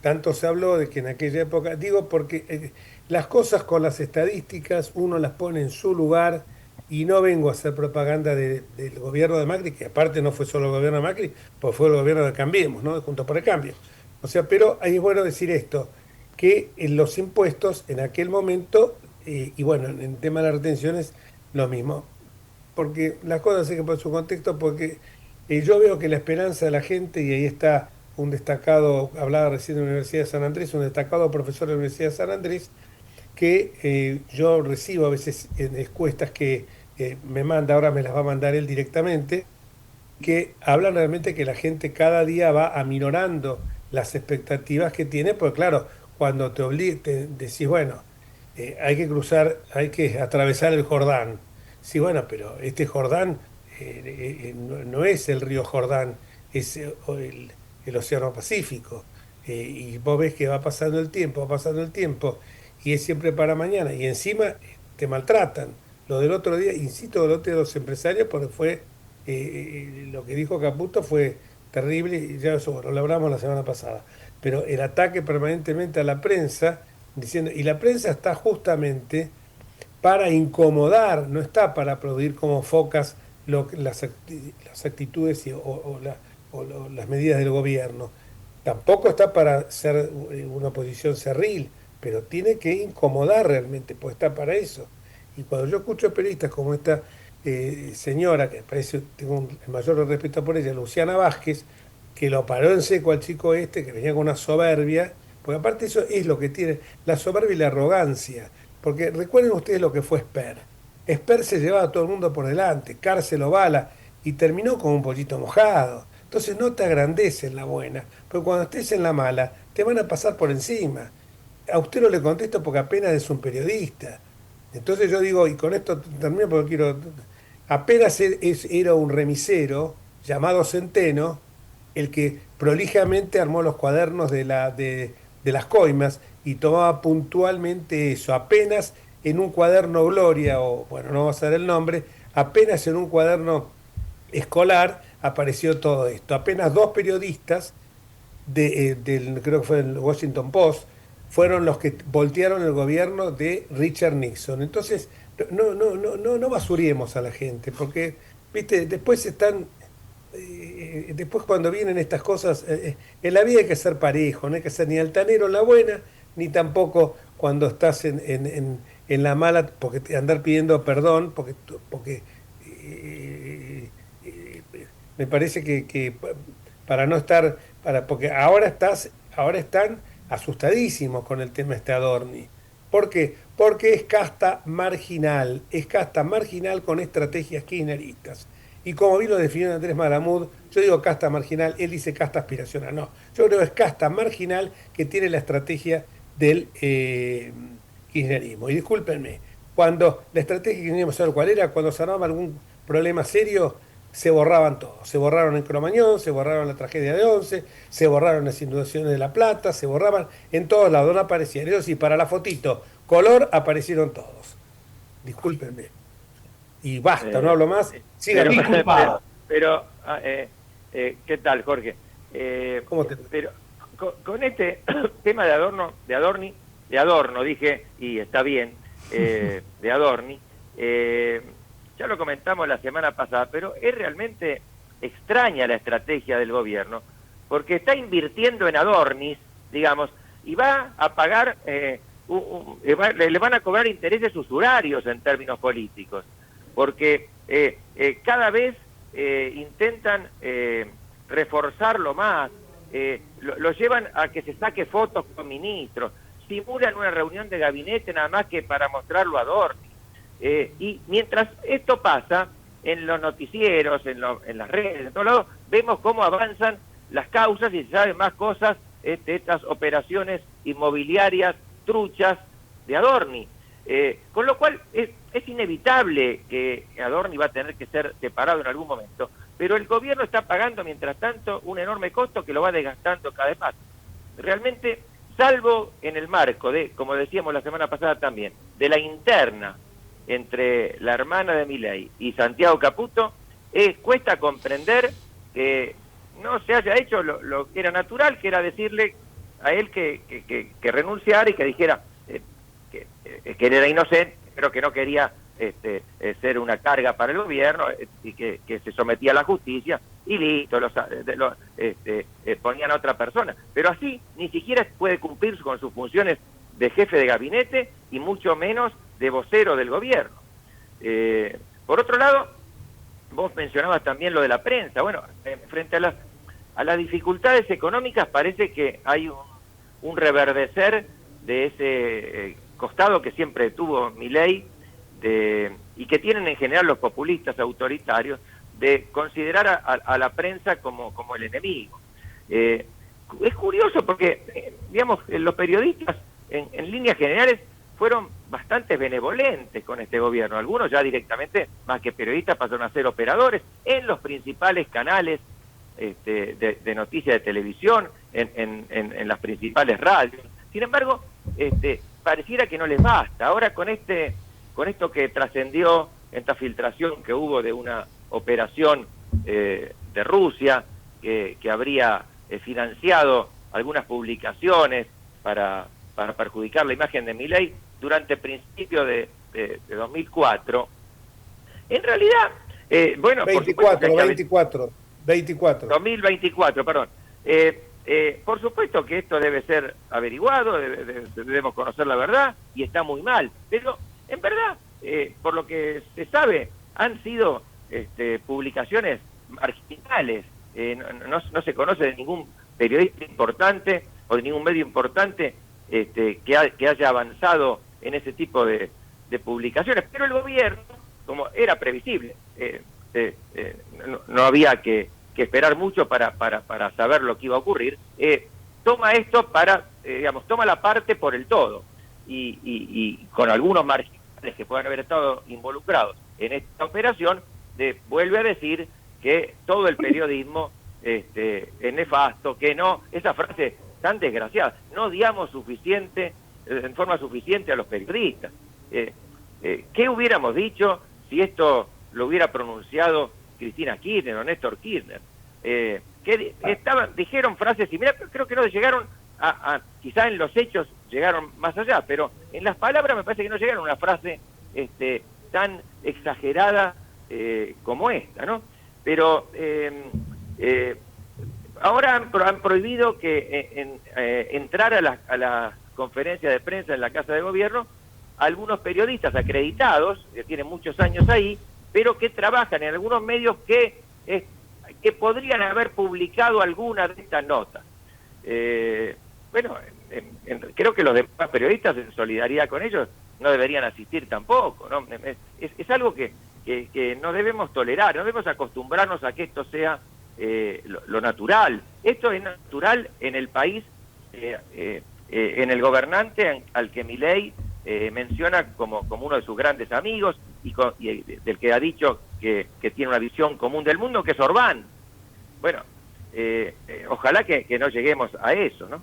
Tanto se habló de que en aquella época, digo porque las cosas con las estadísticas uno las pone en su lugar, y no vengo a hacer propaganda del gobierno de Macri, que aparte no fue solo el gobierno de Macri, pues fue el gobierno de Cambiemos, ¿no? De Juntos por el Cambio. O sea, pero ahí es bueno decir esto, que en los impuestos en aquel momento, y bueno, en el tema de las retenciones, lo mismo. Porque las cosas hay que poner su contexto, porque yo veo que la esperanza de la gente, y ahí está un destacado, hablaba recién de la Universidad de San Andrés, un destacado profesor de la Universidad de San Andrés, que yo recibo a veces en encuestas que me manda, ahora me las va a mandar él directamente, que hablan realmente que la gente cada día va aminorando las expectativas que tiene, porque claro, cuando te decís, bueno, hay que atravesar el Jordán. Sí, bueno, pero este Jordán no es el río Jordán, es el Océano Pacífico. Y vos ves que va pasando el tiempo, y es siempre para mañana. Y encima te maltratan. Lo del otro día, incito del otro de los empresarios, porque fue lo que dijo Caputo fue terrible, y ya eso, bueno, lo hablamos la semana pasada. Pero el ataque permanentemente a la prensa, diciendo, y la prensa está justamente para incomodar, no está para aplaudir como focas las actitudes o las medidas del gobierno. Tampoco está para ser una oposición cerril, pero tiene que incomodar realmente, pues está para eso. Y cuando yo escucho periodistas como esta señora, que parece, tengo el mayor respeto por ella, Luciana Vázquez, que lo paró en seco al chico que venía con una soberbia, porque aparte eso es lo que tiene la soberbia y la arrogancia, porque recuerden ustedes lo que fue Esper. Esper se llevaba a todo el mundo por delante, cárcel o bala, y terminó con un pollito mojado. Entonces no te agrandeces en la buena, porque cuando estés en la mala, te van a pasar por encima. A usted no le contesto porque apenas es un periodista. Entonces yo digo, y con esto termino porque quiero... Apenas era un remisero llamado Centeno, el que prolijamente armó los cuadernos de las coimas y tomaba puntualmente eso. Apenas en un cuaderno Gloria, o bueno, no vamos a dar el nombre, apenas en un cuaderno escolar apareció todo esto. Apenas 2 periodistas creo que fue el Washington Post, fueron los que voltearon el gobierno de Richard Nixon. Entonces, no basuriemos a la gente, porque, viste, después después cuando vienen estas cosas, en la vida hay que ser parejo, no hay que ser ni altanero en la buena, ni tampoco cuando estás en la mala, porque andar pidiendo perdón, porque me parece que para no estar, porque ahora están asustadísimos con el tema Adorni. ¿Por qué? Porque es casta marginal con estrategias kirchneristas. Y como bien lo definió Andrés Malamud, yo digo casta marginal, él dice casta aspiracional. No, yo creo que es casta marginal que tiene la estrategia del kirchnerismo. Y discúlpenme, cuando la estrategia del kirchnerismo, ¿sabe cuál era? Cuando se armaba algún problema serio, se borraban todos. Se borraron en Cromañón, se borraron la tragedia de Once, se borraron las inundaciones de La Plata, se borraban en todos lados, no aparecían. Eso sí, para la fotito, color, aparecieron todos. Discúlpenme. Y basta, no hablo más. Sigan disculpados. Pero ¿qué tal, Jorge? ¿Cómo te... Pero con este tema de Adorni, dije, y está bien, de Adorni, ya lo comentamos la semana pasada, pero es realmente extraña la estrategia del gobierno, porque está invirtiendo en Adornis, digamos, y va a pagar, le van a cobrar intereses usurarios en términos políticos, porque cada vez intentan reforzarlo más, lo llevan a que se saque fotos con ministros, simulan una reunión de gabinete nada más que para mostrarlo a Adorni. Y mientras esto pasa, en los noticieros, en las redes, en todos lados, vemos cómo avanzan las causas y se saben más cosas de estas operaciones inmobiliarias truchas de Adorni. Con lo cual es inevitable que Adorni va a tener que ser separado en algún momento, pero el gobierno está pagando, mientras tanto, un enorme costo que lo va desgastando cada vez más. Realmente, salvo en el marco de, como decíamos la semana pasada también, de la interna entre la hermana de Milei y Santiago Caputo, cuesta comprender que no se haya hecho lo que era natural, que era decirle a él que renunciara y que dijera que él era inocente, pero que no quería ser una carga para el gobierno y que se sometía a la justicia y listo, ponían a otra persona. Pero así ni siquiera puede cumplir con sus funciones de jefe de gabinete y mucho menos de vocero del gobierno. Por otro lado, vos mencionabas también lo de la prensa. Bueno, frente a las dificultades económicas parece que hay un reverdecer de ese costado que siempre tuvo Milei y que tienen en general los populistas autoritarios de considerar a la prensa como el enemigo. Es curioso porque, digamos, los periodistas en líneas generales fueron bastante benevolentes con este gobierno. Algunos ya directamente, más que periodistas, pasaron a ser operadores en los principales canales de noticias de televisión, en las principales radios. Sin embargo, pareciera que no les basta. Ahora con esto que trascendió, esta filtración que hubo de una operación de Rusia que habría financiado algunas publicaciones para perjudicar la imagen de Milei durante principios de 2004. En realidad, bueno... 2024, perdón. Por supuesto que esto debe ser averiguado, debemos conocer la verdad, y está muy mal, pero en verdad, por lo que se sabe, han sido publicaciones marginales, no se conoce de ningún periodista importante o de ningún medio importante que haya avanzado en ese tipo de publicaciones. Pero el gobierno, como era previsible, no había que esperar mucho para saber lo que iba a ocurrir, toma esto toma la parte por el todo, y con algunos marginales que puedan haber estado involucrados en esta operación, vuelve a decir que todo el periodismo es nefasto, que no, esa frase tan desgraciada, no odiamos en forma suficiente a los periodistas. ¿Qué hubiéramos dicho si esto lo hubiera pronunciado Cristina Kirchner o Néstor Kirchner? Dijeron frases similares, pero creo que no llegaron quizá en los hechos llegaron más allá, pero en las palabras me parece que no llegaron a una frase tan exagerada como esta, ¿no? Pero ahora han prohibido que entrar a la conferencia de prensa en la Casa de Gobierno algunos periodistas acreditados, que tienen muchos años ahí, pero que trabajan en algunos medios que podrían haber publicado alguna de estas notas. Creo que los demás periodistas, en solidaridad con ellos, no deberían asistir tampoco, ¿no? Es algo que no debemos tolerar, no debemos acostumbrarnos a que esto sea lo natural. Esto es natural en el país, en el gobernante al que Milei menciona como uno de sus grandes amigos y del que ha dicho que tiene una visión común del mundo, que es Orbán. Bueno, ojalá que no lleguemos a eso, ¿no?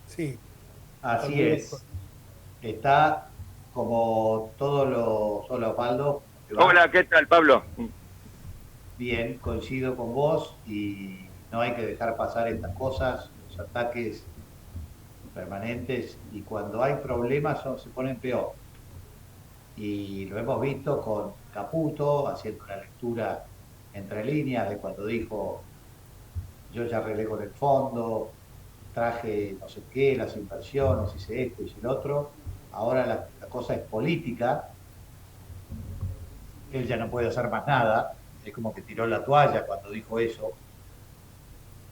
Sí. Así es. Está como todos los... Hola, Osvaldo. Hola, ¿qué tal, Pablo? Bien, coincido con vos y no hay que dejar pasar estas cosas, los ataques permanentes, y cuando hay problemas se ponen peor. Y lo hemos visto con Caputo haciendo una lectura entre líneas de cuando dijo: yo ya arreglé con el fondo, traje no sé qué, las inversiones, hice esto, hice el otro. Ahora la cosa es política, él ya no puede hacer más nada, es como que tiró la toalla cuando dijo eso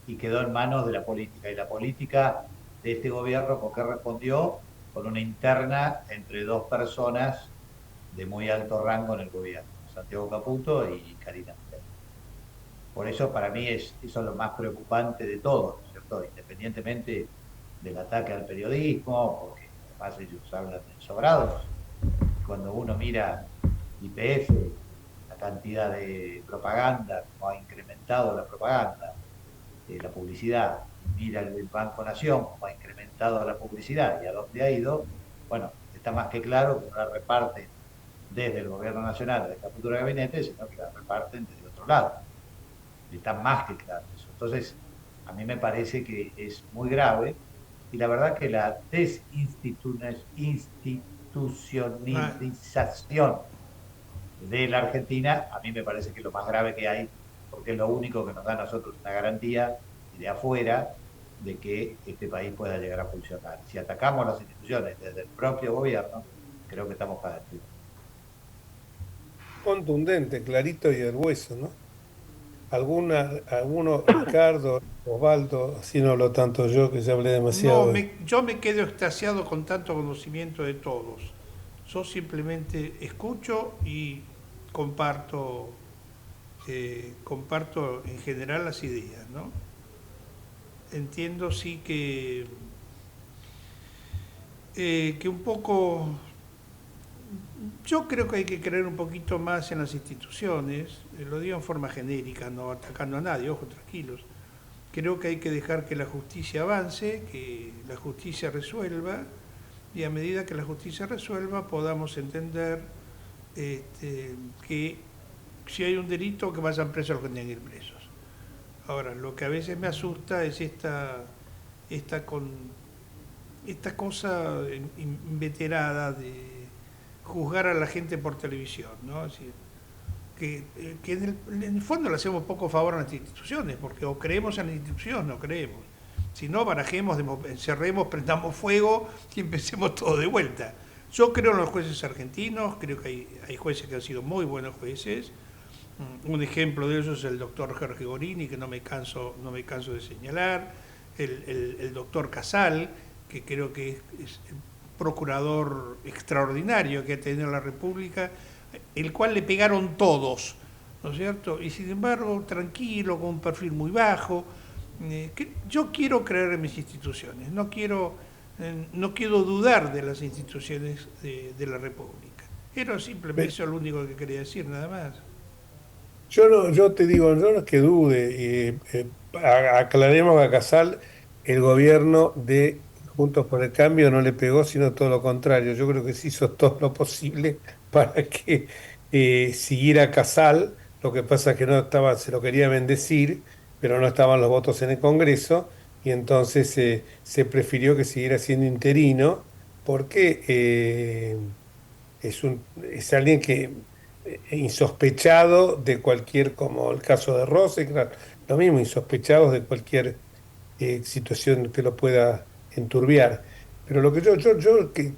y quedó en manos de la política. Y la política de este gobierno, ¿con qué respondió? Con una interna entre dos personas de muy alto rango en el gobierno, Santiago Caputo y Karina. Por eso para mí eso es lo más preocupante de todo, ¿cierto? Independientemente del ataque al periodismo, porque además ellos hablan de sobrados. Cuando uno mira YPF, la cantidad de propaganda, cómo ha incrementado la propaganda, la publicidad, mira el Banco Nación, cómo ha incrementado la publicidad y a dónde ha ido, bueno, está más que claro que no la reparten desde el gobierno nacional, de Caputo de Gabinete, sino que la reparten desde otro lado. Está más que claro eso. Entonces, a mí me parece que es muy grave, y la verdad que la desinstitucionalización de la Argentina, a mí me parece que es lo más grave que hay, porque es lo único que nos da a nosotros una garantía de afuera de que este país pueda llegar a funcionar. Si atacamos las instituciones desde el propio gobierno, creo que estamos para dentro. Contundente, clarito y al hueso, ¿no? Alguno, Ricardo, Osvaldo, así no hablo tanto yo, que ya hablé demasiado. No, yo me quedo extasiado con tanto conocimiento de todos. Yo simplemente escucho y comparto en general las ideas, ¿no? Entiendo sí que un poco, yo creo que hay que creer un poquito más en las instituciones, lo digo en forma genérica, no atacando a nadie, ojo, tranquilos. Creo que hay que dejar que la justicia avance, que la justicia resuelva, y a medida que la justicia resuelva podamos entender que si hay un delito, que vayan presos los que tengan que ir presos. Ahora, lo que a veces me asusta es esta cosa inveterada de juzgar a la gente por televisión, ¿no? Es decir, que en el fondo le hacemos poco favor a las instituciones, porque o creemos en las instituciones o no creemos. Si no, barajemos, encerremos, prendamos fuego y empecemos todo de vuelta. Yo creo en los jueces argentinos, creo que hay jueces que han sido muy buenos jueces, Un ejemplo de eso es el doctor Jorge Gorini, que no me canso de señalar, el doctor Casal, que creo que es el procurador extraordinario que ha tenido la República, el cual le pegaron todos, ¿no es cierto? Y sin embargo, tranquilo, con un perfil muy bajo. Yo quiero creer en mis instituciones, no quiero dudar de las instituciones de la República. Pero simplemente eso es lo único que quería decir, nada más. Yo te digo, yo no es que dude, aclaremos a Casal, el gobierno de Juntos por el Cambio no le pegó, sino todo lo contrario. Yo creo que se hizo todo lo posible para que siguiera Casal. Lo que pasa es que no estaba, se lo quería bendecir, pero no estaban los votos en el Congreso, y entonces se prefirió que siguiera siendo interino, porque es alguien que insospechado de cualquier, como el caso de Rosenkrantz, lo mismo, insospechados de cualquier situación que lo pueda enturbiar. Pero lo que yo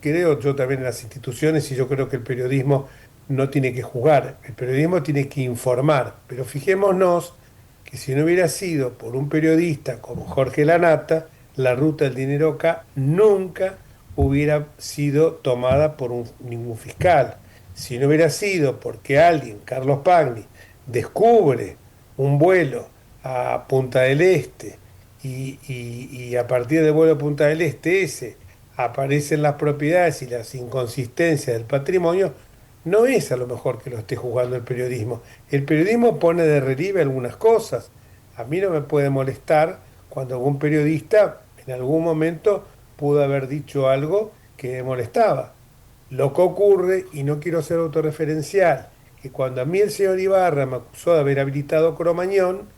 creo, yo también en las instituciones, y yo creo que el periodismo no tiene que juzgar, el periodismo tiene que informar, pero fijémonos que si no hubiera sido por un periodista como Jorge Lanata, la ruta del dinero acá nunca hubiera sido tomada por ningún fiscal. Si no hubiera sido porque alguien, Carlos Pagni, descubre un vuelo a Punta del Este y a partir del vuelo a Punta del Este ese aparecen las propiedades y las inconsistencias del patrimonio, no es a lo mejor que lo esté juzgando el periodismo. El periodismo pone de relieve algunas cosas. A mí no me puede molestar cuando algún periodista en algún momento pudo haber dicho algo que me molestaba. Lo que ocurre, y no quiero ser autorreferencial, que cuando a mí el señor Ibarra me acusó de haber habilitado Cromañón,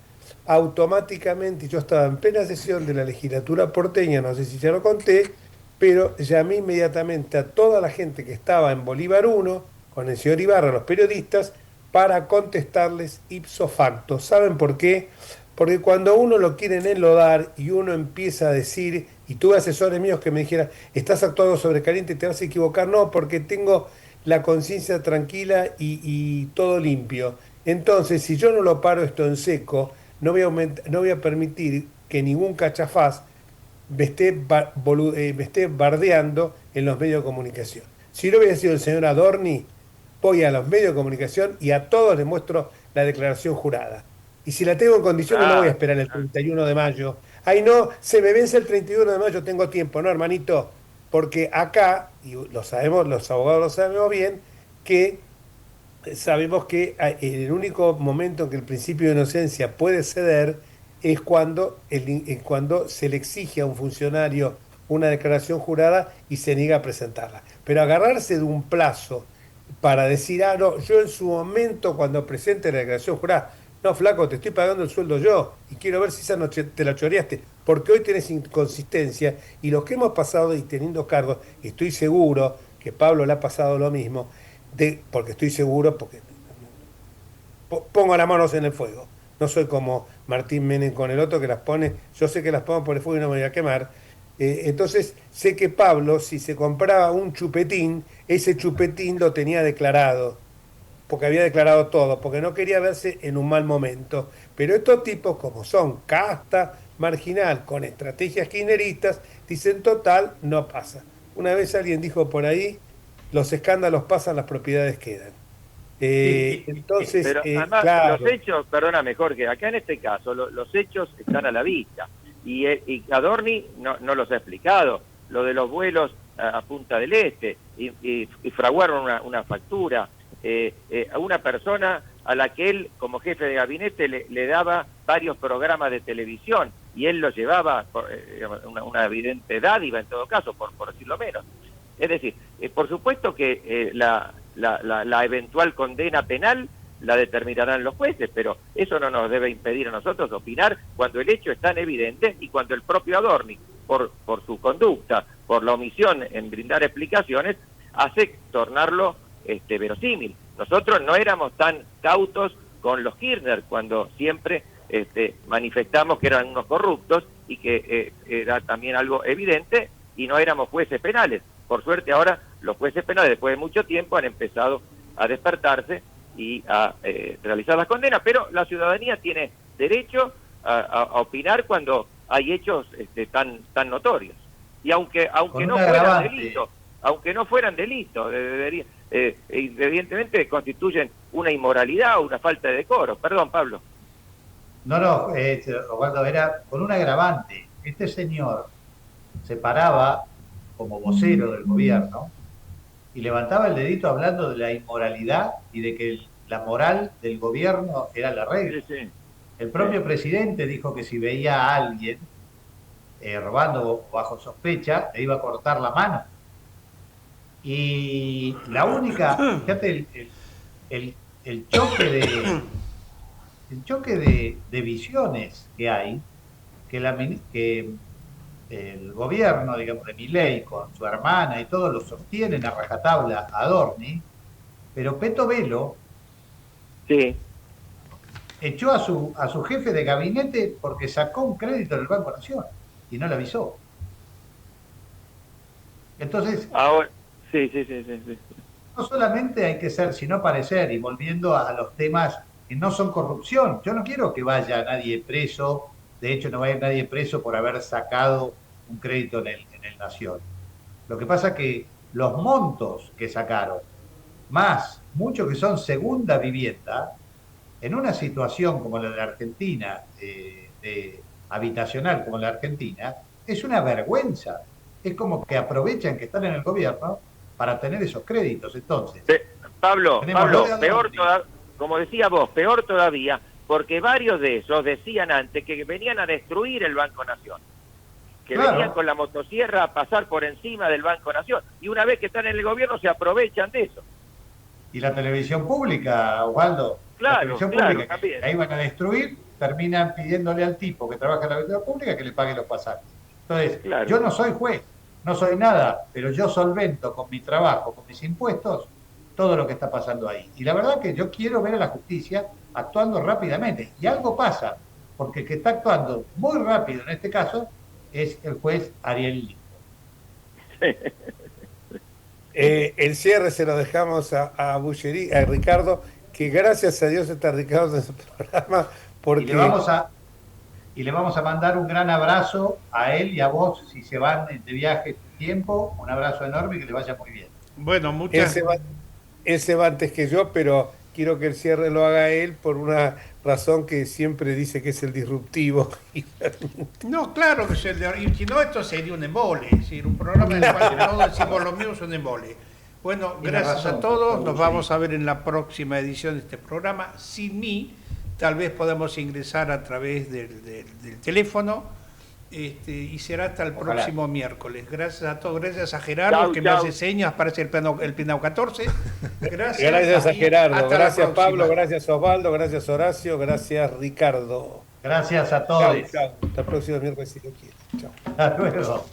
automáticamente, yo estaba en plena sesión de la legislatura porteña, no sé si ya lo conté, pero llamé inmediatamente a toda la gente que estaba en Bolívar 1, con el señor Ibarra, los periodistas, para contestarles ipso facto. ¿Saben por qué? Porque cuando uno lo quieren enlodar y uno empieza a decir, y tuve asesores míos que me dijeran, estás actuando sobre caliente, te vas a equivocar, no, porque tengo la conciencia tranquila y todo limpio. Entonces, si yo no lo paro esto en seco, no voy a permitir que ningún cachafaz me esté bardeando en los medios de comunicación. Si no hubiera sido el señor Adorni, voy a los medios de comunicación y a todos les muestro la declaración jurada. Y si la tengo en condiciones, no voy a esperar el 31 de mayo. Ay, no, se me vence el 31 de mayo, tengo tiempo. No, hermanito, porque acá, y lo sabemos, los abogados lo sabemos bien, que sabemos que el único momento en que el principio de inocencia puede ceder es cuando se le exige a un funcionario una declaración jurada y se niega a presentarla. Pero agarrarse de un plazo para decir, no, yo en su momento cuando presente la declaración jurada, no, flaco, te estoy pagando el sueldo yo y quiero ver si esa noche te la choreaste, porque hoy tenés inconsistencia y los que hemos pasado y teniendo cargos, y estoy seguro que Pablo le ha pasado lo mismo, porque estoy seguro, porque pongo las manos en el fuego. No soy como Martín Menem con el otro que las pone, yo sé que las pongo por el fuego y no me voy a quemar. Entonces sé que Pablo, si se compraba un chupetín, ese chupetín lo tenía declarado, porque había declarado todo, porque no quería verse en un mal momento. Pero estos tipos, como son casta marginal, con estrategias kirchneristas, dicen total, no pasa. Una vez alguien dijo por ahí, los escándalos pasan, las propiedades quedan. Entonces, pero además, claro. Los hechos, perdóname Jorge, acá en este caso los hechos están a la vista y Adorni no los ha explicado, lo de los vuelos a Punta del Este y fraguaron una factura a una persona a la que él como jefe de gabinete le daba varios programas de televisión y él los llevaba una evidente dádiva en todo caso, por decirlo menos. Es decir, por supuesto que la eventual condena penal la determinarán los jueces, pero eso no nos debe impedir a nosotros opinar cuando el hecho es tan evidente y cuando el propio Adorni, por su conducta, por la omisión en brindar explicaciones, hace tornarlo verosímil. Nosotros no éramos tan cautos con los Kirchner cuando siempre manifestamos que eran unos corruptos y que era también algo evidente y no éramos jueces penales. Por suerte ahora los jueces penales después de mucho tiempo han empezado a despertarse y a realizar las condenas, pero la ciudadanía tiene derecho a opinar cuando hay hechos tan notorios. Y aunque no fueran delitos, evidentemente constituyen una inmoralidad o una falta de decoro. Perdón, Pablo. No, Osvaldo, era con un agravante. Este señor se paraba como vocero del gobierno y levantaba el dedito hablando de la inmoralidad y de que la moral del gobierno era la regla. Sí. El propio presidente dijo que si veía a alguien robando bajo sospecha, le iba a cortar la mano. Y la única, fíjate, el choque de visiones que hay, que el gobierno, digamos, de Milei con su hermana y todo lo sostienen a rajatabla a Adorni, pero Peto Velo echó a su jefe de gabinete porque sacó un crédito del Banco Nación y no le avisó. Entonces, ahora, sí. No solamente hay que ser, sino parecer, y volviendo a los temas que no son corrupción. Yo no quiero que vaya nadie preso, de hecho no va a ir nadie preso por haber sacado un crédito en el Nación. Lo que pasa es que los montos que sacaron, más muchos que son segunda vivienda, en una situación como la de la Argentina, de habitacional como la Argentina, es una vergüenza. Es como que aprovechan que están en el gobierno para tener esos créditos. Entonces, Pablo, peor todavía, como decía vos, peor todavía, porque varios de esos decían antes que venían a destruir el Banco Nación, que venían con la motosierra a pasar por encima del Banco Nación, y una vez que están en el gobierno se aprovechan de eso. Y la televisión pública, Osvaldo, la televisión pública que ahí van a destruir, terminan pidiéndole al tipo que trabaja en la televisión pública que le pague los pasajes. Entonces, yo no soy juez, no soy nada, pero yo solvento con mi trabajo, con mis impuestos, todo lo que está pasando ahí. Y la verdad que yo quiero ver a la justicia actuando rápidamente. Y algo pasa, porque el que está actuando muy rápido en este caso es el juez Ariel Lindo. El cierre se lo dejamos a Bulleri, a Ricardo, que gracias a Dios está Ricardo en su programa, porque... Y le vamos a mandar un gran abrazo a él y a vos si se van de viaje este tiempo. Un abrazo enorme y que le vaya muy bien. Bueno, Él se va antes que yo, pero quiero que el cierre lo haga él por una razón que siempre dice que es el disruptivo. No, claro que es el de... Y si no, esto sería un embole. Es decir, un programa en el cual todos decimos lo mismo es un embole. Bueno, gracias a todos. Nos vamos a ver en la próxima edición de este programa. Sin mí, tal vez podamos ingresar a través del teléfono, y será hasta el próximo miércoles. Gracias a todos. Gracias a Gerardo, me hace señas, parece el Pinau 14. Gracias a Gerardo. Gracias Pablo, gracias Osvaldo, gracias Horacio, gracias Ricardo. Gracias a todos. Chao. Hasta el próximo miércoles si lo quieren. Chao. Hasta luego.